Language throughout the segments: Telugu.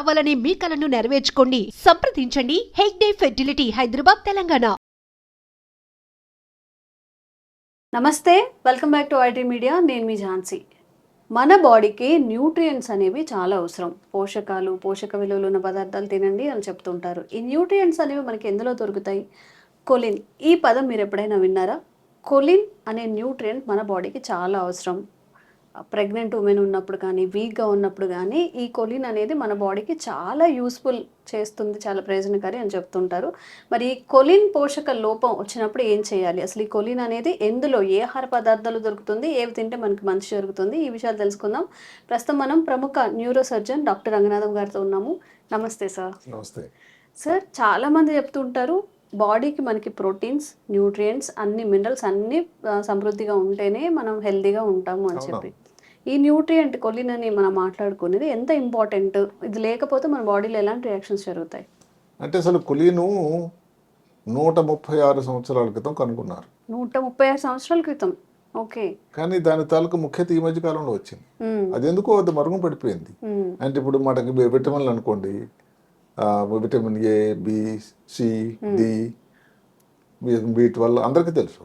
కావాలనే మీ కలను నెరవేర్చుకోండి. సంప్రదించండి హెగ్డే ఫెర్టిలిటీ, హైదరాబాద్, తెలంగాణ. నమస్తే, welcome back to IT media. నేను మీ ఝాన్సీ. మన బాడీకి న్యూట్రియంట్స్ అనేవి చాలా అవసరం. పోషకాలు, పోషక విలువలు ఉన్న పదార్థాలు తినండి అని చెప్తుంటారు. ఈ న్యూట్రియంట్స్ అనేవి మనకి ఎందులో దొరుకుతాయి? కొలిన్. ఈ పదం మీరు ఎప్పుడైనా విన్నారా? కొలిన్ అనే న్యూట్రియంట్ మన బాడీకి చాలా అవసరం. ప్రెగ్నెంట్ ఉమెన్ ఉన్నప్పుడు కానీ, వీక్గా ఉన్నప్పుడు కానీ ఈ కొలిన్ అనేది మన బాడీకి చాలా యూస్ఫుల్ చేస్తుంది, చాలా ప్రయోజనకారి అని చెప్తుంటారు. మరి ఈ కొలిన్ పోషక లోపం వచ్చినప్పుడు ఏం చేయాలి? అసలు ఈ కొలిన్ అనేది ఎందులో, ఏ ఆహార పదార్థాలు దొరుకుతుంది, ఏవి తింటే మనకి మంచి జరుగుతుంది, ఈ విషయాలు తెలుసుకుందాం. ప్రస్తుతం మనం ప్రముఖ న్యూరో సర్జన్ డాక్టర్ రంగనాథం గారితో ఉన్నాము. నమస్తే సార్. నమస్తే సార్, చాలామంది చెప్తుంటారు బాడీకి మనకి ప్రోటీన్స్, న్యూట్రియంట్స్, అన్ని మినరల్స్ అన్నీ సమృద్ధిగా ఉంటేనే మనం హెల్తీగా ఉంటాము అని చెప్పి. ఈ న్యూట్రియంట్ కొలిన్ అని మనం మాట్లాడుకునేది ఎంత ఇంపార్టెంట్? ఇది లేకపోతే మన బాడీలో ఎలాంటి రియాక్షన్స్ జరుగుతాయి? అంటే అసలు కొలీను 136 సంవత్సరాల క్రితం కనుక్కున్నారు. 136 సంవత్సరాల క్రితం. ఓకే. కానీ దాని తాలూకు ముఖ్యత ఈ మధ్య కాలంలో వచ్చింది. అది ఎందుకో అది మరుగున పడిపోయింది. అంటే ఇప్పుడు మనకి విటమిన్లు అనుకోండి, vitamin A, B, C, D, B12 అందరికీ తెలుసు.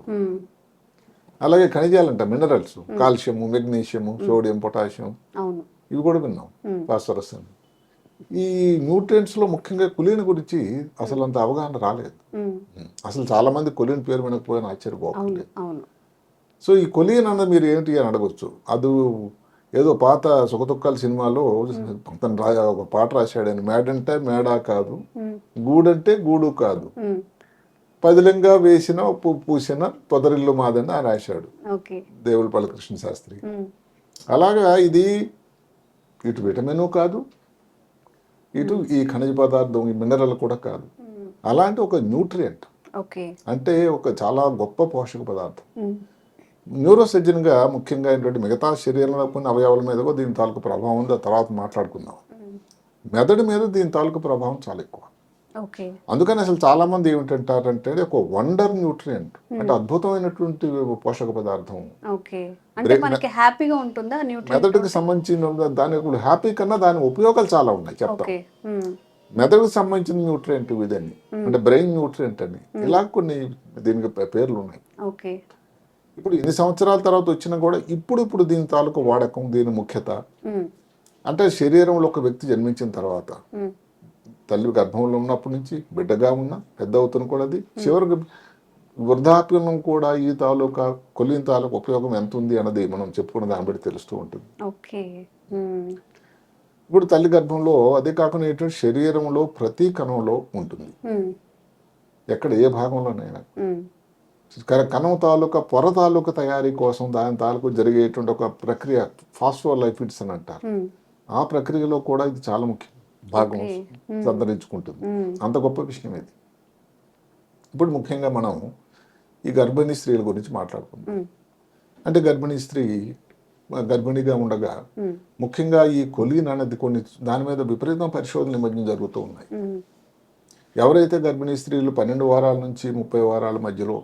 అలాగే ఖనిజాలంట, minerals, calcium, magnesium, sodium, potassium, ఇవి కూడా విన్నాం, ఫాస్ఫరస్ అని. ఈ న్యూట్రియంట్స్లో ముఖ్యంగా కొలిన్ గురించి అసలు అంత అవగాహన రాలేదు. అసలు చాలా మంది కొలిన్ పేరు వినకపోయినా ఆశ్చర్యపోలేదు. సో ఈ కొలిన్ అన్నది మీరు ఏంటి అని అడగచ్చు. అది ఏదో పాత సుఖదుఖాల సినిమాలో తను ఒక పాట రాశాడని, మేడంటే మేడా కాదు, గూడంటే గూడు కాదు, పదిలంగా వేసిన పూసిన పొదరిల్లు మాదని ఆయన రాశాడు దేవులపల్లి కృష్ణ శాస్త్రి. అలాగా ఇది ఇటు విటమిన్ కాదు, ఇటు ఈ ఖనిజ పదార్థం, ఈ మినరల్ కూడా కాదు. అలాంటి ఒక న్యూట్రియంట్, అంటే ఒక చాలా గొప్ప పోషక పదార్థం. న్యూరోసర్జన్గా ముఖ్యంగా ఏంటంటే మిగతా శరీరంలో కొన్ని అవయవాల మీద కూడా దీని తాలూకు ప్రభావం ఉంది, తర్వాత మాట్లాడుకుందాం. మెదడు మీద దీని తాలూకు ప్రభావం చాలా ఎక్కువ. అందుకని అసలు చాలా మంది ఏమిటంటారంటే ఒక వండర్ న్యూట్రియంట్, అంటే అద్భుతమైనటువంటి పోషక పదార్థం. మెదడుకి సంబంధించిన దాని హ్యాపీ కన్నా దాని ఉపయోగాలు చాలా ఉన్నాయి చెప్తాం. మెదడుకు సంబంధించిన న్యూట్రియంట్ ఇదని, అంటే బ్రెయిన్ న్యూట్రియంట్ అని, ఇలా కొన్ని దీనికి పేర్లు ఉన్నాయి. ఇప్పుడు ఇన్ని సంవత్సరాల తర్వాత వచ్చినా కూడా ఇప్పుడు దీని తాలూకు వాడకం, దీని ముఖ్యత అంటే శరీరంలో ఒక వ్యక్తి జన్మించిన తర్వాత, తల్లి గర్భంలో ఉన్నప్పటి నుంచి బిడ్డగా ఉన్నా, పెద్ద అవుతున్న కూడా, అది చివరికి వృద్ధాప్యం కూడా ఈ తాలూకా కొలిన్ తాలూకు ఉపయోగం ఎంత ఉంది అన్నది మనం చెప్పుకున్న దాన్ని బట్టి తెలుస్తూ ఉంటుంది. ఇప్పుడు తల్లి గర్భంలో, అదే కాకుండా ఏంటంటే శరీరంలో ప్రతి కణంలో ఉంటుంది, ఎక్కడ ఏ భాగంలోనైనా. కణం తాలూకా పొర తాలూకా తయారీ కోసం దాని తాలూకు జరిగేటువంటి ఒక ప్రక్రియ ఫాస్ఫోలైపిడ్స్ అని అంటారు. ఆ ప్రక్రియలో కూడా ఇది చాలా ముఖ్యం భాగం సంతరించుకుంటుంది. అంత గొప్ప విషయం ఇది. ఇప్పుడు ముఖ్యంగా మనం ఈ గర్భిణీ స్త్రీల గురించి మాట్లాడుకుందాం. అంటే గర్భిణీ స్త్రీ గర్భిణీగా ఉండగా ముఖ్యంగా ఈ కొలిన్ అనేది కొన్ని దాని మీద విపరీతం పరిశోధనలు మధ్య జరుగుతూ ఉన్నాయి. ఎవరైతే గర్భిణీ స్త్రీలు 12 వారాల నుంచి 30 వారాల మధ్యలో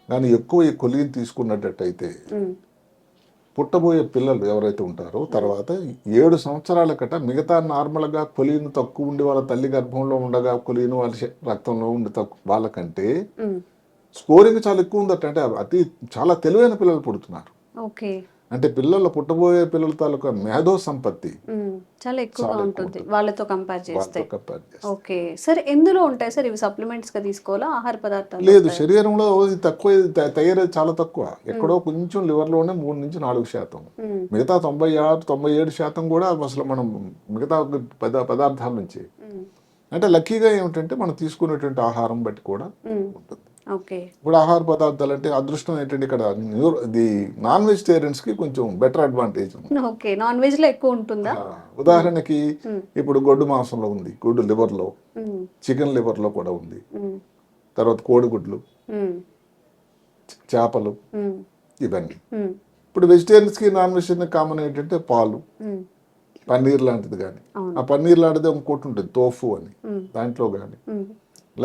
కానీ ఎక్కువ ఈ కొలిన్ తీసుకున్నట్టయితే పుట్టబోయే పిల్లలు ఎవరైతే ఉంటారో తర్వాత 7 సంవత్సరాల కట మిగతా నార్మల్గా కొలిన్ తక్కువ ఉండి వాళ్ళ తల్లి గర్భంలో ఉండగా కొలిన్ వాళ్ళ రక్తంలో ఉండి వాళ్ళకంటే స్కోరింగ్ చాలా ఎక్కువ ఉందట. అంటే చాలా తెలివైన పిల్లలు పుడుతున్నారు. అంటే పుట్టబోయే పిల్లల తాలూకా మేధో సంపత్తి చాలా ఎక్కువగా ఉంటుంది వాళ్ళతో కంపేర్ చేస్తే. ఓకే సార్, ఎందులో ఉంటాయి సార్ ఇవి? సప్లిమెంట్స్ గా తీసుకోవాలా, ఆహార పదార్థాలు? లేదు, శరీరంలో తక్కువ తయారయ్యేది చాలా తక్కువ. ఎక్కడో కొంచెం లివర్లోనే 3 నుంచి 4%. మిగతా 96-97% కూడా అసలు మనం మిగతా పదార్థాల నుంచి. అంటే లక్కీగా ఏమిటంటే మనం తీసుకునేటువంటి ఆహారం బట్టి కూడా ఉంటుంది. ఇప్పుడు ఆహార పదార్థాలు అంటే అదృష్టం ఏంటంటే ఇక్కడ నాన్ వెజిటేరియన్స్ కి కొంచెం బెటర్ అడ్వాంటేజ్. నాన్ వెజ్ లో ఎక్కువ ఉంటుందా? ఉదాహరణకి ఇప్పుడు గొడ్డు మాంసంలో ఉంది, గుడ్డు లివర్ లో, చికెన్ లివర్ లో కూడా ఉంది, తర్వాత కోడిగుడ్లు, చేపలు, ఇవన్నీ. ఇప్పుడు వెజిటేరియన్స్ కి నాన్ వెజిటేరియన్ కామన్ ఏంటంటే పాలు, పన్నీర్ లాంటిది కానీ, ఆ పన్నీర్ లాంటిది ఇంకోటి ఉంటుంది తోఫు అని, దాంట్లో కానీ,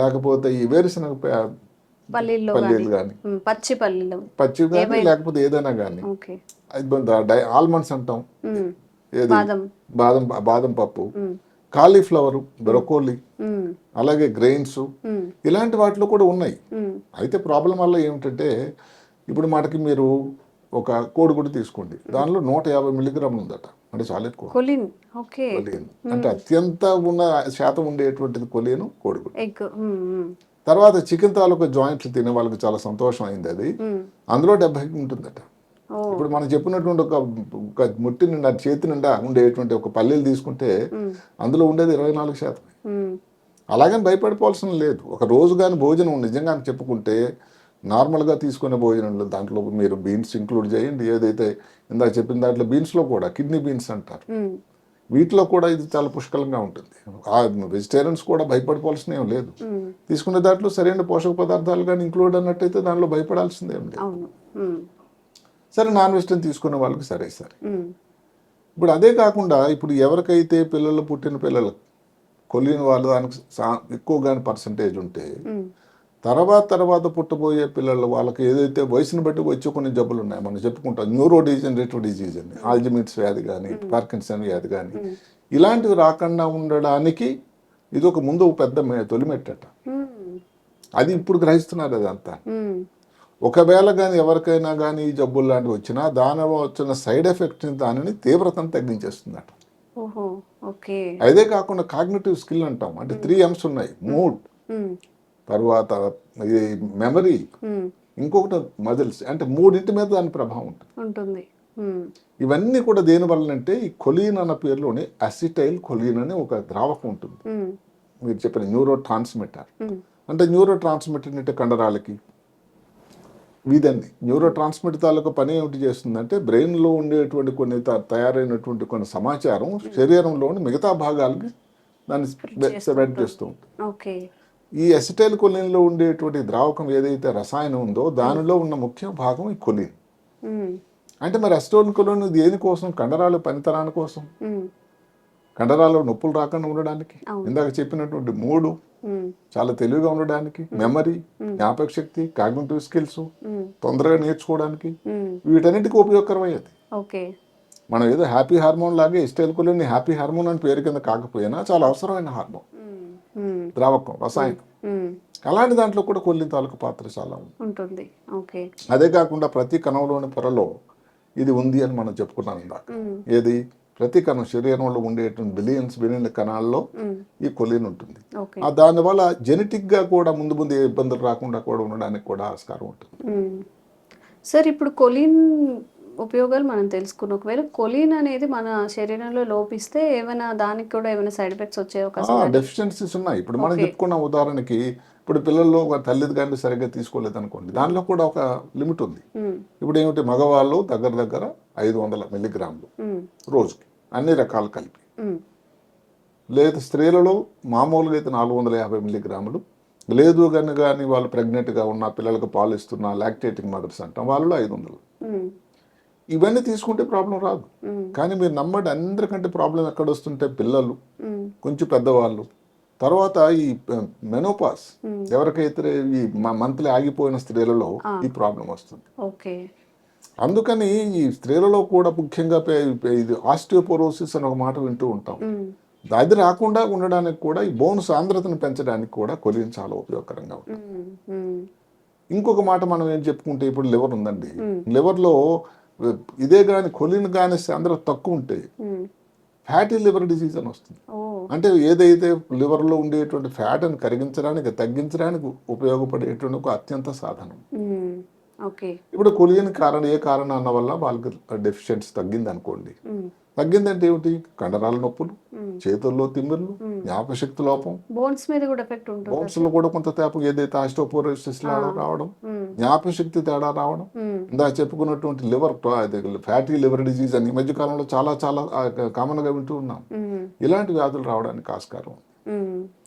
లేకపోతే ఈ వేరుశనగ పల్లీలు కానీ, పచ్చి కానీ, లేకపోతే ఏదైనా కానీ, ఆల్మండ్స్ అంటాం, బాదం పప్పు, కాలీఫ్లవర్, బ్రొకోలీ, మ్మ్. అలాగే గ్రెయిన్స్, మ్మ్. ఇలాంటి వాటిలో కూడా ఉన్నాయి. మ్మ్. అయితే ప్రాబ్లం వల్ల ఏమిటంటే ఇప్పుడు మనకి మీరు ఒక కోడిగుడ్డు తీసుకోండి, దానిలో 150 మిల్లీగ్రాములు ఉందట, అంటే చాలా ఎక్కువ కొలిన్. ఓకే. కొలీన్. అంటే అత్యంత ఉన్న శాతం ఉండేటువంటిది కొలీను కోడిగుడ్డు. ఎగ్. తర్వాత చికెన్ తాలూకా జాయింట్లు తినే వాళ్ళకి చాలా సంతోషం అయింది అది, అందులో 70 ఉంటుందట. ఓ. ఇప్పుడు మనం చెప్పినటువంటి ఒక ముట్టి నిండా చేతి నిండా ఉండేటువంటి ఒక పల్లీలు తీసుకుంటే అందులో ఉండేది 24%. మ్మ్. అలాగని భయపడిపోవాల్సిన లేదు. ఒక రోజు కానీ భోజనం నిజంగా చెప్పుకుంటే నార్మల్గా తీసుకునే భోజనంలో దాంట్లో మీరు బీన్స్ ఇంక్లూడ్ చేయండి. ఏదైతే ఇందాక చెప్పిన దాంట్లో బీన్స్లో కూడా కిడ్నీ బీన్స్ అంటారు, మ్మ్. వీటిలో కూడా ఇది చాలా పుష్కలంగా ఉంటుంది. ఆ వెజిటేరియన్స్ కూడా భయపడిపోవాల్సిన ఏం లేదు. మ్మ్. తీసుకునే దాంట్లో సరైన పోషక పదార్థాలు కానీ ఇంక్లూడ్ అన్నట్టయితే దానిలో భయపడాల్సింది ఏం లేదు. అవును. మ్మ్. సరే, నాన్ వెజిటేరియన్ తీసుకునే వాళ్ళకి సరే. మ్మ్. ఇప్పుడు అదే కాకుండా ఇప్పుడు ఎవరికైతే పిల్లలు పుట్టిన పిల్లలకు కొలియని వాళ్ళు దానికి ఎక్కువగాని పర్సంటేజ్ ఉంటే మ్మ్. తర్వాత పుట్టబోయే పిల్లలు వాళ్ళకి ఏదైతే వయసును బట్టి వచ్చే కొన్ని జబ్బులు ఉన్నాయి, మనం చెప్పుకుంటాం న్యూరో డీజనరేటివ్ డిజీజ్ అని, ఆల్జిమిట్స్ వ్యాధి కానీ, పార్కిన్సన్ వ్యాధి కానీ, ఇలాంటివి రాకుండా ఉండడానికి ఇది ఒక ముందు పెద్ద తొలిమెట్టట. మ్మ్. అది ఇప్పుడు గ్రహిస్తున్నారు అదంతా. మ్మ్. ఒకవేళ కానీ ఎవరికైనా కానీ ఈ జబ్బులు లాంటివి వచ్చినా దానిలో వచ్చిన సైడ్ ఎఫెక్ట్ని దానిని తీవ్రతను తగ్గించేస్తుందట. ఓహో. ఓకే. అదే కాకుండా కాగ్నిటివ్ స్కిల్ అంటాం, అంటే 3 M's ఉన్నాయి, మూడ్, మ్మ్. తర్వాత ఇది మెమరీ, మ్మ్. ఇంకొకటి మజిల్స్, అంటే మూడింటి మీద దాని ప్రభావం ఉంటుంది. ఉంటుంది. మ్మ్. ఇవన్నీ కూడా దేని వల్ల అంటే ఈ కొలీన్ అన్న పేరులోని అసిటైల్ కొలీన్ అని ఒక ద్రావకం ఉంటుంది. మ్మ్. మీరు చెప్పిన న్యూరో ట్రాన్స్మిటర్, మ్మ్. అంటే న్యూరో ట్రాన్స్మిటర్ అంటే కండరాలకి ఇదండి. న్యూరో ట్రాన్స్మిటర్ తాలూకా పని ఏమిటి చేస్తుందంటే బ్రెయిన్లో ఉండేటువంటి కొన్ని తయారైనటువంటి కొన్ని సమాచారం శరీరంలోని మిగతా భాగాలకి దాన్ని స్ప్రెడ్ చేస్తూ ఉంటుంది. ఓకే. ఈ అసిటైల్ కొలీన్లో ఉండేటువంటి ద్రావకం ఏదైతే రసాయనం ఉందో దానిలో ఉన్న ముఖ్య భాగం ఈ కొలీన్. మ్మ్. అంటే మరి అసిటైల్ కొలీన్ దేనికోసం? కండరాల పనితనాని కోసం, మ్మ్. కండరాల్లో నొప్పులు రాకుండా ఉండడానికి, అవును. ఇందాక చెప్పినటువంటి మూడు మ్మ్. చాలా తెలివిగా ఉండడానికి, మెమరీ, జ్ఞాపక శక్తి, కాగ్నిటివ్ స్కిల్స్ మ్మ్. తొందరగా నేర్చుకోవడానికి, మ్మ్. వీటన్నిటికీ ఉపయోగకరమయ్యేది. ఓకే. మనం ఏదో హ్యాపీ హార్మోన్ లాగే అసిటైల్ కొలీన్ హ్యాపీ హార్మోన్ అని పేరు కింద కాకపోయినా చాలా అవసరమైన హార్మోన్, మ్మ్. మ్మ్. ద్రావకం, రసాయనం. మ్మ్. అలాంటి దాంట్లో కూడా కొలిన్ తాలూకు పాత్ర చాలా ఉంది. ఉంటుంది. ఓకే. అదే కాకుండా ప్రతి కణంలోని పొరలో ఇది ఉంది అని మనం చెప్పుకున్నాం ఇందాక. మ్మ్. ఏది? ప్రతి కణం శరీరంలో ఉండేటువంటి బిలియన్ కణాల్లో మ్మ్. ఈ కొలిన్ ఉంటుంది. ఓకే. దానివల్ల జెనెటిక్గా కూడా ముందు ఏ ఇబ్బందులు రాకుండా కూడా ఉండడానికి కూడా ఆస్కారం ఉంటుంది. మ్మ్. సార్, ఇప్పుడు కొలిన్ ఉపయోగాలు మనం తెలుసుకున్నాం. ఒకవేళ కొలిన్ అనేది మన శరీరంలో లోపిస్తే ఏమైనా దానికి కూడా ఏమైనా సైడ్ ఎఫెక్ట్స్ వచ్చే అవకాశం ఉందా? డెఫిషియన్సీస్ ఉన్నాయి. ఇప్పుడు మనం ఓకే. చెప్పుకున్న ఉదాహరణకి ఇప్పుడు పిల్లల్లో ఒక తల్లిది కానీ సరిగ్గా తీసుకోలేదు అనుకోండి, దానిలో కూడా ఒక లిమిట్ ఉంది. మ్మ్. ఇప్పుడు ఏమిటి, మగవాళ్ళు దగ్గర 500 మిల్లీగ్రాములు మ్మ్. రోజుకి అన్ని రకాలు కలిపి, మ్మ్. లేదు స్త్రీలలో మామూలుగా అయితే 450 మిల్లీగ్రాములు, లేదు కానీ వాళ్ళు ప్రెగ్నెంట్గా ఉన్న పిల్లలకు పాలు ఇస్తున్న లాక్టేటింగ్ మదర్స్ అంటాం, వాళ్ళలో 500. మ్మ్. ఇవన్నీ తీసుకుంటే ప్రాబ్లం రాదు. మ్మ్. కానీ మీరు నమ్మండి, అందరికంటే ప్రాబ్లం ఎక్కడ వస్తుంటే పిల్లలు, మ్మ్. కొంచెం పెద్దవాళ్ళు, తర్వాత ఈ మెనోపాస్, ఎవరికైతే ఈ మంత్లీ ఆగిపోయిన స్త్రీలలో ఈ ప్రాబ్లం వస్తుంది. ఓకే. అందుకని ఈ స్త్రీలలో కూడా ముఖ్యంగా ఇది ఆస్టియోపోరోసిస్ అని ఒక మాట వింటూ ఉంటాం. మ్మ్. అది రాకుండా ఉండడానికి కూడా ఈ బోన్ సాంద్రతను పెంచడానికి కూడా కొలిన్ చాలా ఉపయోగకరంగా ఉంటుంది. మ్మ్. మ్మ్. ఇంకొక మాట మనం ఏం చెప్పుకుంటే, ఇప్పుడు లివర్ ఉందండి, లివర్లో ఇదే కానీ కొలిన్ కానీ సాంద్రత తక్కువ ఉంటే మ్మ్. ఫ్యాటీ లివర్ డిసీజ్ అని వస్తుంది. ఓ. అంటే ఏదైతే లివర్లో ఉండేటువంటి ఫ్యాట్ని కరిగించడానికి తగ్గించడానికి ఉపయోగపడేటువంటి ఒక అత్యంత సాధనం. మ్మ్. ఓకే. ఇప్పుడు కొలియన్ ఏ కారణాల వల్ల వాళ్ళకి డెఫిషియన్సీ తగ్గింది అనుకోండి, మ్మ్. తగ్గిందంటే ఏమిటి? కండరాల నొప్పులు, చేతుల్లో తిమ్మిర్లు, జ్ఞాపశక్తి లోపం, బోన్స్ మీద కూడా ఎఫెక్ట్ ఉంటుంది. బోన్స్ లో కూడా కొంత తేప, ఏదైతే ఆస్టియోపోరోసిస్ రావడం, జ్ఞాపశక్తి తేడా రావడం, ఇందా చెప్పుకున్నటువంటి లివర్ ఫ్యాటీ లివర్ డిజీజ్ అని ఈ మధ్య కాలంలో చాలా కామన్ గా వింటూ ఉన్నాం. ఇలాంటి వ్యాధులు రావడానికి ఆస్కారం ఉంది.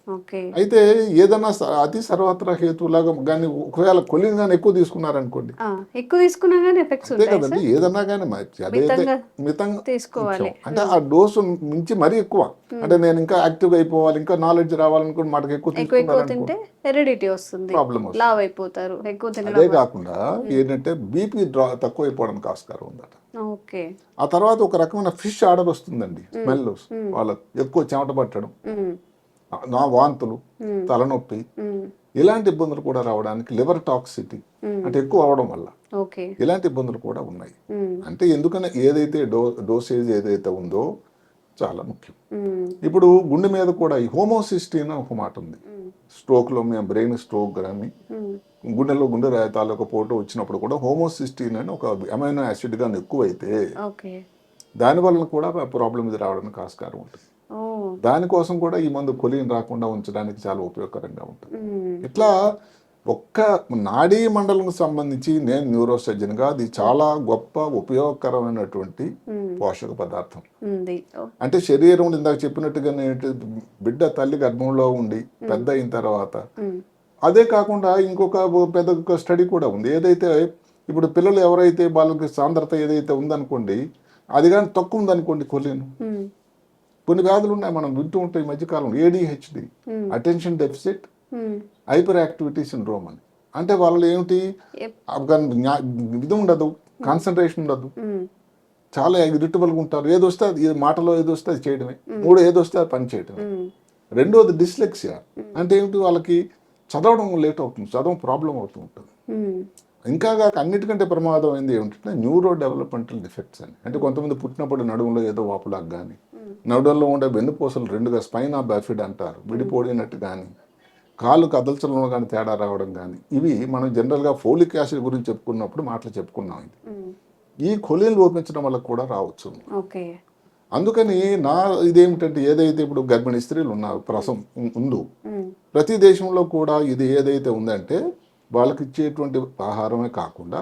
ఓకే. అయితే ఏదన్నా అతి సర్వత్రా హేతులాగా కానీ ఒకవేళ కొలిన్ కానీ ఎక్కువ తీసుకున్నారనుకోండి, ఎక్కువ తీసుకున్నా కానీ ఎఫెక్ట్స్ అంతే ఉంటాయి కదండి. సార్? ఏదన్నా కానీ అదైతే మితంగా మితంగా తీసుకోవాలి. ముఖ్యం. అంటే ఆ డోసు మించి మరీ ఎక్కువ, అంటే నేను ఇంకా యాక్టివ్గా అయిపోవాలి, ఇంకా నాలెడ్జ్ రావాలనుకోండి, మనకి ఎక్కువ ఎక్కువ తింటే తీసుకున్నారనుకోండి హెరిడిటీ వస్తుంది, ప్రాబ్లం వస్తుంది. లావ్ అయిపోతారు ఎక్కువ అదే తినడం వల్ల. కాకుండా ఏంటంటే బీపీ తక్కువ అయిపోవడానికి ఆస్కారం ఉందట. ఓకే. ఆ తర్వాత ఒక రకమైన ఫిష్ ఆర్డర్ వస్తుందండి, స్మెల్ వాళ్ళకి ఎక్కువ చెమట పట్టడం, నా వాంతులు, తలనొప్పి, ఇలాంటి ఇబ్బందులు కూడా రావడానికి లివర్ టాక్సిటీ అంటే ఎక్కువ అవడం వల్ల ఓకే. ఇలాంటి ఇబ్బందులు కూడా ఉన్నాయి. అంటే ఎందుకని ఏదైతే డోసేజ్ ఏదైతే ఉందో చాలా ముఖ్యం. ఇప్పుడు గుండె మీద కూడా ఈ హోమోసిస్టీన్ ఒక మాట ఉంది. స్ట్రోక్లో మేము బ్రెయిన్ స్ట్రోక్ కానీ గుండెలో గుండె తాలూకా పోటు వచ్చినప్పుడు కూడా హోమోసిస్టీన్ అని ఒక అమైనో యాసిడ్ కానీ ఎక్కువైతే ఓకే. దానివల్ల కూడా ప్రాబ్లం ఇది రావడానికి ఆస్కారం ఉంటుంది. దానికోసం కూడా ఈ మందు కొలిన్ రాకుండా ఉంచడానికి చాలా ఉపయోగకరంగా ఉంటుంది. ఇట్లా ఒక్క నాడీ మండలంకి సంబంధించి నేను న్యూరో సర్జన్గా అది చాలా గొప్ప ఉపయోగకరమైనటువంటి పోషక పదార్థం. అంటే శరీరం ఇందాక చెప్పినట్టుగా బిడ్డ తల్లి గర్భంలో ఉండి పెద్ద అయిన తర్వాత, అదే కాకుండా ఇంకొక పెద్ద స్టడీ కూడా ఉంది. ఏదైతే ఇప్పుడు పిల్లలు ఎవరైతే వాళ్ళకి సాంద్రత ఏదైతే ఉందనుకోండి, అది కానీ తక్కువ ఉందనుకోండి కొలిన్, కొన్ని వ్యాధులు ఉన్నాయి మనం వింటూ ఉంటాం ఈ మధ్యకాలంలో, ADHD attention deficit hyper activity syndrome అని. అంటే వాళ్ళు ఏమిటి, ఇది ఉండదు, కాన్సన్ట్రేషన్ ఉండదు, చాలా ఇరిటబుల్గా ఉంటారు, ఏదొస్తే అది మాటలో ఏదొస్తే అది చేయడమే, ఏదొస్తే అది పని చేయడమే. రెండోది డిస్లెక్సియా అంటే ఏమిటి, వాళ్ళకి చదవడం లేట్ అవుతుంది, చదవడం ప్రాబ్లం అవుతూ ఉంటుంది. ఇంకా అన్నిటికంటే ప్రమాదమైంది ఏమిటంటే న్యూరో డెవలప్మెంటల్ డిఫెక్ట్స్ అని. అంటే కొంతమంది పుట్టినప్పుడు నడుములో ఏదో వాపులాగా కానీ, నడుములో ఉండే వెన్నుపూసలు రెండుగా స్పైనా బాఫిడ్ అంటారు విడిపోడినట్టు కానీ, కాళ్ళు కదల్చడంలో కానీ తేడా రావడం కానీ, ఇవి మనం జనరల్గా ఫోలిక్ యాసిడ్ గురించి చెప్పుకున్నప్పుడు మాటలు చెప్పుకున్నాం. ఈ కొలిన్ లోపించడం వల్ల కూడా రావచ్చు. అందుకని ఇదేమిటంటే ఏదైతే ఇప్పుడు గర్భిణీ స్త్రీలు ఉన్నారు, ప్రసవం ముందు ప్రతి దేశంలో కూడా ఇది ఏదైతే ఉందంటే వాళ్ళకి ఇచ్చేటువంటి ఆహారమే కాకుండా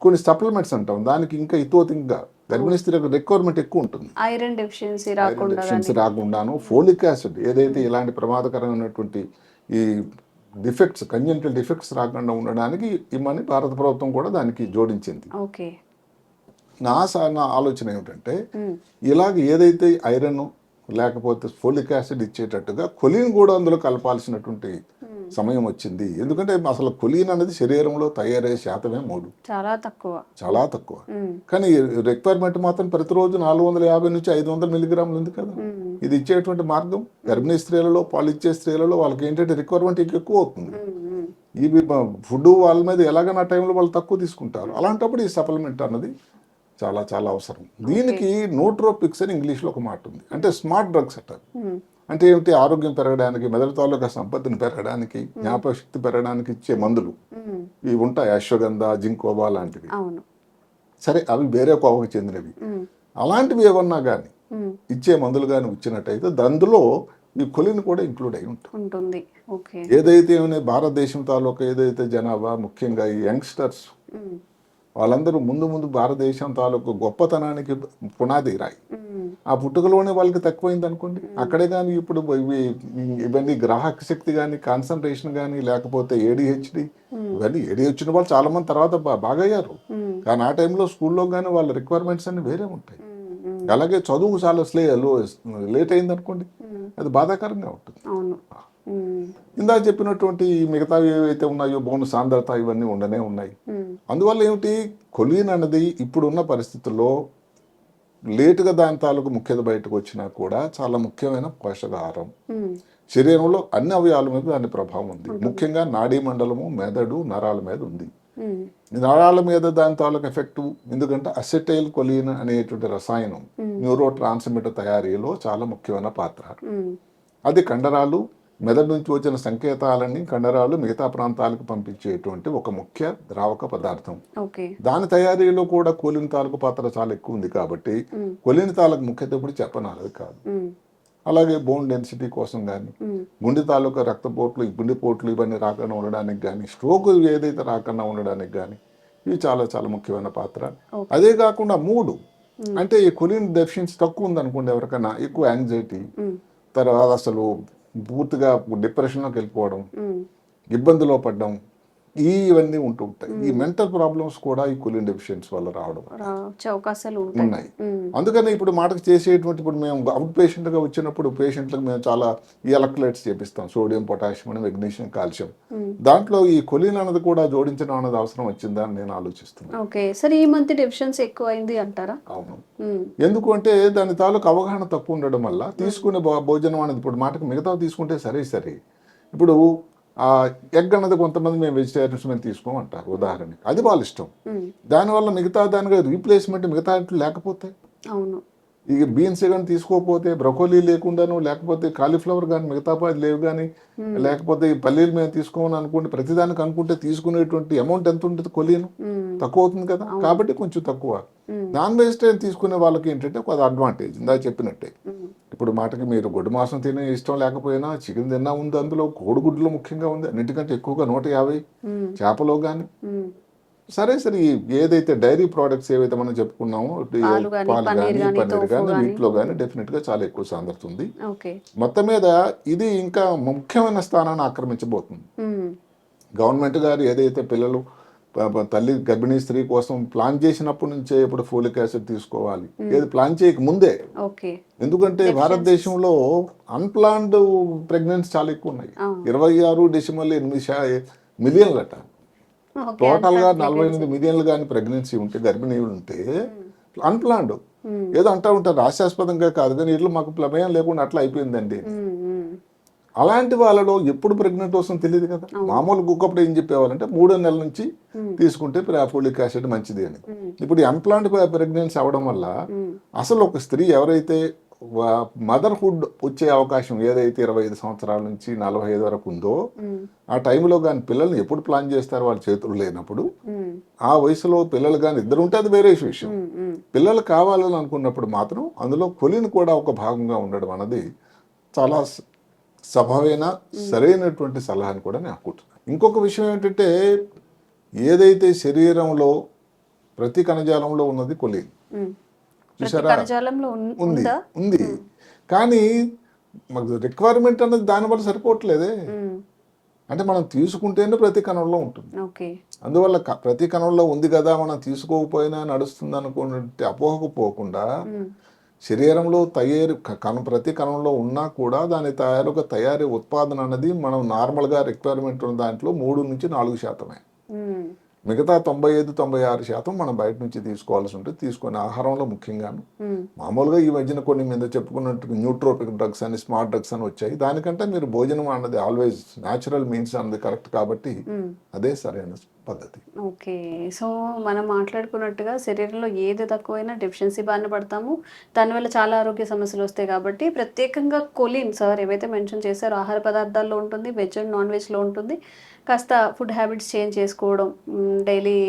కొన్ని సప్లిమెంట్స్ అంటాం, దానికి ఇంకా ఇతోతిగా గర్భిణీ స్త్రీలకు రిక్వైర్మెంట్ ఎక్కువ ఉంటుంది. ఐరన్ డెఫిషియన్సీ రాకుండాను, ఫోలిక్ యాసిడ్ ఏదైతే ఇలాంటి ప్రమాదకరమైనటువంటి ఈ డిఫెక్ట్స్, కంజెంటల్ డిఫెక్ట్స్ రాకుండా ఉండడానికి ఇమ్మని భారత ప్రభుత్వం కూడా దానికి జోడించింది. నా ఆలోచన ఏమిటంటే ఇలాగ ఏదైతే ఐరన్ లేకపోతే ఫోలిక్ యాసిడ్ ఇచ్చేటట్టుగా కొలిన్ కూడా అందులో కలపాల్సినటువంటి సమయం వచ్చింది. ఎందుకంటే అసలు కొలిన్ అనేది శరీరంలో తయారయ్యే శాతమే 3, చాలా తక్కువ. కానీ రిక్వైర్మెంట్ మాత్రం ప్రతిరోజు 450 నుంచి 500 మిల్లీగ్రాములు ఉంది కదా. ఇది ఇచ్చేటువంటి మార్గం గర్భిణీ స్త్రీలలో, పాలు ఇచ్చే స్త్రీలలో వాళ్ళకి ఏంటంటే రిక్వైర్మెంట్ ఎక్కువ అవుతుంది. ఇవి ఫుడ్ వాళ్ళ మీద ఎలాగైనా టైంలో వాళ్ళు తక్కువ తీసుకుంటారు. అలాంటప్పుడు ఈ సప్లిమెంట్ అన్నది చాలా చాలా అవసరం. దీనికి నోట్రోపిక్స్ అని ఇంగ్లీష్లో ఒక మాట ఉంది, అంటే స్మార్ట్ డ్రగ్స్ అంటారు. అంటే ఏమిటి, ఆరోగ్యం పెరగడానికి, మెదడు తాలూకా సంపత్తిని పెరగడానికి, జ్ఞాపక శక్తి పెరగడానికి ఇచ్చే మందులు ఇవి ఉంటాయి, అశ్వగంధ, జింకోబా లాంటివి. సరే, అవి వేరే కోవకు చెందినవి. అలాంటివి ఏమన్నా కానీ ఇచ్చే మందులు కానీ ఇచ్చినట్టయితే అందులో ఈ కొలిన్ కూడా ఇంక్లూడ్ అయి ఉంటుంది. ఏదైతే భారతదేశం తాలూకా ఏదైతే జనాభా, ముఖ్యంగా ఈ యంగ్స్టర్స్, వాళ్ళందరూ ముందు భారతదేశం తాలూకు గొప్పతనానికి పునాది రాయి. ఆ పుట్టుకలోనే వాళ్ళకి తక్కువైంది అనుకోండి, అక్కడే కానీ ఇప్పుడు ఇవన్నీ గ్రాహక శక్తి కానీ, కాన్సన్ట్రేషన్ కానీ, లేకపోతే ADHD ఇవన్నీ వచ్చిన వాళ్ళు చాలా మంది తర్వాత బాగా అయ్యారు. కానీ ఆ టైంలో స్కూల్లో కానీ వాళ్ళ రిక్వైర్మెంట్స్ అన్ని వేరే ఉంటాయి. అలాగే చదువు చాలా లేట్ అయింది అనుకోండి, అది బాధాకరంగా ఉంటుంది. ఇందాక చెప్పినటువంటి మిగతావి ఏవైతే ఉన్నాయో బోను సాంద్రత ఇవన్నీ ఉండనే ఉన్నాయి. అందువల్ల ఏమిటి, కొలిన్ అనేది ఇప్పుడున్న పరిస్థితుల్లో లేటుగా దాని తాలూకు ముఖ్యత బయటకు వచ్చినా కూడా చాలా ముఖ్యమైన పోషకాహారం. శరీరంలో అన్ని అవయవాల మీద దాని ప్రభావం ఉంది. ముఖ్యంగా నాడీ మండలము, మెదడు, నరాల మీద ఉంది. నరాల మీద దాని తాలూకు ఎఫెక్ట్, ఎందుకంటే అసెటైల్ కొలిన్ అనేటువంటి రసాయనం న్యూరో ట్రాన్స్మిటర్ తయారీలో చాలా ముఖ్యమైన పాత్ర. అది కండరాలు, మెదడు నుంచి వచ్చిన సంకేతాలన్నీ కండరాలు మిగతా ప్రాంతాలకు పంపించేటువంటి ఒక ముఖ్య ద్రావక పదార్థం. దాని తయారీలో కూడా కొలిన్ తాలూకు పాత్ర చాలా ఎక్కువ ఉంది. కాబట్టి కొలిన్ తాలూకు ముఖ్యత ఇప్పుడు చెప్పనాలది కాదు. అలాగే బోన్ డెన్సిటీ కోసం కానీ, గుండె తాలూకా రక్తపోట్లు, గుండెపోట్లు ఇవన్నీ రాకుండా ఉండడానికి కానీ, స్ట్రోక్ ఏదైతే రాకుండా ఉండడానికి కానీ ఇవి చాలా చాలా ముఖ్యమైన పాత్ర. అదే కాకుండా 3 అంటే ఈ కొలిన్ డెఫిషియన్సీ తక్కువ ఉందనుకోండి, ఎవరికైనా ఎక్కువ యాంగ్జైటీ, తర్వాత అసలు పూర్తిగా డిప్రెషన్లోకి వెళ్ళిపోవడం, ఇబ్బందిలో పడడం, ఇవన్నీ ఉంటూ ఉంటాయి. ఈ మెంటల్ ప్రాబ్లమ్స్ కూడా ఈ కొలిన్ డెఫిషియన్సీ వల్ల రావడం వచ్చే అవకాశాలు ఉన్నాయి. అందుకని ఇప్పుడు మాటకు చేసేటువంటి, ఇప్పుడు మేము అవుట్ పేషెంట్గా వచ్చినప్పుడు పేషెంట్లకు మేము చాలా ఈ ఎలక్ట్రోలైట్స్ చేపిస్తాం, సోడియం, పొటాషియం అని, మెగ్నీషియం, కాల్షియం. దాంట్లో ఈ కొలిన్ అన్నది కూడా జోడించడం అన్నది అవసరం వచ్చిందా అని నేను ఆలోచిస్తున్నాను. ఓకే సార్, ఈ మధ్య డెఫిషియన్సీ ఎక్కువ అయింది అంటారా? అవును. ఎందుకు అంటే దాని తాలూకు అవగాహన తక్కువ ఉండడం వల్ల తీసుకునే భోజనం అనేది, ఇప్పుడు మాటకు మిగతా తీసుకుంటే సరే ఇప్పుడు ఎగ్ అన్నది కొంతమంది మేము వెజిటేరియన్స్ మేము తీసుకోమంటారు ఉదాహరణకి, అది వాళ్ళ ఇష్టం. దానివల్ల మిగతా దానిగా రీప్లేస్మెంట్ మిగతా లేకపోతే, అవును, ఇక బీన్స్ కానీ తీసుకోకపోతే, బ్రొకోలీ లేకుండాను, లేకపోతే కాలీఫ్లవర్ కానీ మిగతా లేవు కానీ, లేకపోతే ఈ పల్లీలు మేము తీసుకోమని అనుకుంటే, ప్రతిదానికి అనుకుంటే తీసుకునేటువంటి అమౌంట్ ఎంత ఉంటుంది, కొలీను తక్కువ అవుతుంది కదా. కాబట్టి కొంచెం తక్కువ. నాన్ వెజిటేరియన్ తీసుకునే వాళ్ళకి ఏంటంటే ఒక అడ్వాంటేజ్, ఇందా చెప్పినట్టే. ఇప్పుడు మాటకి మీరు గొడ్డు మాంసం తినే ఇష్టం లేకపోయినా చికెన్ తిన్నా ఉంది, అందులో కోడిగుడ్లు ముఖ్యంగా ఉంది, అన్నిటికంటే ఎక్కువగా 150, చేపలో కానీ సరే ఏదైతే డైరీ ప్రోడక్ట్స్ ఏవైతే మనం చెప్పుకున్నామో, పాలు కానీ పన్నీర్ కానీ వీటిలో కానీ డెఫినెట్ గా చాలా ఎక్కువ సాంద్రత ఉంది. మొత్తం మీద ఇది ఇంకా ముఖ్యమైన స్థానాన్ని ఆక్రమించబోతుంది. గవర్నమెంట్ గారు ఏదైతే పిల్లలు తల్లి గర్భిణీ స్త్రీ కోసం ప్లాన్ చేసినప్పటి నుంచే ఇప్పుడు ఫోలిక్ యాసిడ్ తీసుకోవాలి, ఏది ప్లాన్ చేయక ముందే. ఎందుకంటే భారతదేశంలో అన్ప్లాన్డ్ ప్రెగ్నెన్సీ చాలా ఎక్కువ ఉన్నాయి. 26.8 మిలియన్లట. టోటల్ గా 48 మిలియన్లు కానీ ప్రెగ్నెన్సీ ఉంటే, గర్భిణీలు ఉంటే అన్ప్లాన్డ్. ఏదో అంటూ ఉంటారు హాస్యాస్పదంగా కాదు కానీ, ఇట్లా మాకు ప్రమేయం లేకుండా అట్లా అయిపోయిందండి. అలాంటి వాళ్ళలో ఎప్పుడు ప్రెగ్నెంట్ వస్తుందో తెలియదు కదా. మామూలుగా ఒకప్పుడు ఏం చెప్పేవాళ్ళంటే 3వ నెల నుంచి తీసుకుంటే ఫోలిక్ యాసిడ్ మంచిది అని. ఇప్పుడు అన్ప్లాన్డ్ ప్రెగ్నెన్సీ అవడం వల్ల అసలు ఒక స్త్రీ ఎవరైతే మదర్హుడ్ వచ్చే అవకాశం ఏదైతే 25 సంవత్సరాల నుంచి 45 వరకు ఉందో, ఆ టైంలో కానీ పిల్లల్ని ఎప్పుడు ప్లాన్ చేస్తారు, వాళ్ళ చేతులు లేనప్పుడు. ఆ వయసులో పిల్లలు కానీ ఇద్దరు ఉంటే అది వేరే విషయం. పిల్లలు కావాలని అనుకున్నప్పుడు మాత్రం అందులో కొలిన్ కూడా ఒక భాగంగా ఉండడం అన్నది చాలా సభవైన సరైనటువంటి సలహా అని కూడా నేను అనుకుంటున్నాను. ఇంకొక విషయం ఏంటంటే, ఏదైతే శరీరంలో ప్రతి కణజాలంలో ఉన్నది కొలిన్, చూసారా, ఉంది. కానీ మాకు రిక్వైర్మెంట్ అనేది దానివల్ల సరిపోవట్లేదే. అంటే మనం తీసుకుంటేనే ప్రతి కణంలో ఉంటుంది. అందువల్ల ప్రతి కణంలో ఉంది కదా, మనం తీసుకోకపోయినా నడుస్తుంది అనుకునే అపోహకు పోకుండా, శరీరంలో ప్రతి కణంలో ఉన్నా కూడా దాని తయారీ ఉత్పాదన అనేది మనం నార్మల్గా రిక్వైర్మెంట్ ఉన్న దాంట్లో 3 నుంచి 4%. మిగతా 95-96% మనం బయట నుంచి తీసుకోవాల్సి ఉంటుంది. తీసుకునే ఆహారంలో ముఖ్యంగాను. మామూలుగా ఈ మధ్యన కొన్ని మీద చెప్పుకున్నట్టు న్యూట్రోపిక్ డ్రగ్స్ అని, స్మార్ట్ డ్రగ్స్ అని వచ్చాయి. దానికంటే మీరు భోజనం అన్నది ఆల్వేస్ న్యాచురల్ మీన్స్ అన్నది కరెక్ట్ కాబట్టి అదే సరైన పద్ధతి. ఓకే, సో మనం మాట్లాడుకున్నట్టుగా శరీరంలో ఏది తక్కువైనా డెఫిషియన్సీ బారిన పడతాము. దానివల్ల చాలా ఆరోగ్య సమస్యలు వస్తాయి. కాబట్టి ప్రత్యేకంగా కొలిన్ సార్ ఏవైతే మెన్షన్ చేశారో ఆహార పదార్థాల్లో ఉంటుంది, వెజ్ అండ్ నాన్ వెజ్లో ఉంటుంది. కాస్త ఫుడ్ హ్యాబిట్స్ చేంజ్ చేసుకోవడం, డైలీ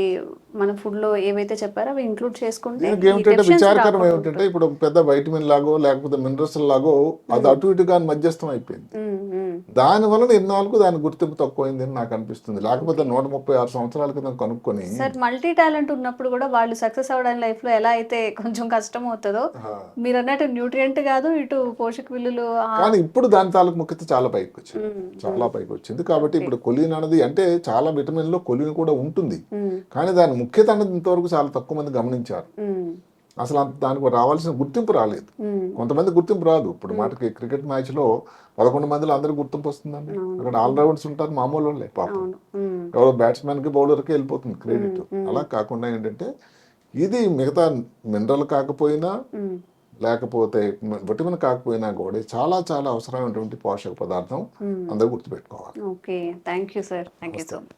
మన ఫుడ్లో ఏవైతే చెప్పారో అవి ఇంక్లూడ్ చేసుకుంటే. ఏమిటంటే విచారకరం ఏమిటంటే, ఇప్పుడు పెద్ద వైటమిన్ లాగో లేకపోతే మినరల్స్ లాగో అది అటు ఇటుగా మధ్యస్థం అయిపోయింది. దాని వలన ఎన్నాళ్ళకు దాని గుర్తింపు తక్కువైంది అని నాకు అనిపిస్తుంది. లేకపోతే 136 సంవత్సరాల క్రితం కనుక్కొని. సార్, మల్టీ టాలెంట్ ఉన్నప్పుడు కూడా వాళ్ళు సక్సెస్ అవ్వడానికి లైఫ్ లో ఎలా అయితే కొంచెం కష్టం అవుతుందో, మీరు అన్నట్టు న్యూట్రియంట్ కాదు, ఇటు పోషక విలువలు, కానీ ఇప్పుడు దాని తాలూకు ముఖ్యత చాలా పైకి వచ్చింది. కాబట్టి ఇప్పుడు కొలిన్ అనేది, అంటే చాలా విటమిన్ లో కొలిన్ కూడా ఉంటుంది, కానీ దాని ముఖ్యత అనేది ఇంతవరకు చాలా తక్కువ మంది గమనించారు. అసలు దానికి రావాల్సిన గుర్తింపు రాలేదు. కొంతమంది గుర్తింపు రాదు. ఇప్పుడు మాటకి క్రికెట్ మ్యాచ్ లో 11 మందిలో అందరికి గుర్తింపు వస్తుందండి. అక్కడ ఆల్రౌండర్స్ ఉంటారు, మామూలు వాళ్ళే పాపం. ఎవరో బ్యాట్స్మెన్ కి బౌలర్ కి వెళ్ళిపోతుంది క్రెడిట్. అలా కాకుండా ఏంటంటే, ఇది మిగతా మినరల్ కాకపోయినా లేకపోతే విటమిన్ కాకపోయినా కూడా చాలా చాలా అవసరమైనటువంటి పోషక పదార్థం అందరూ గుర్తుపెట్టుకోవాలి. Okay, thank you sir. Thank you so much.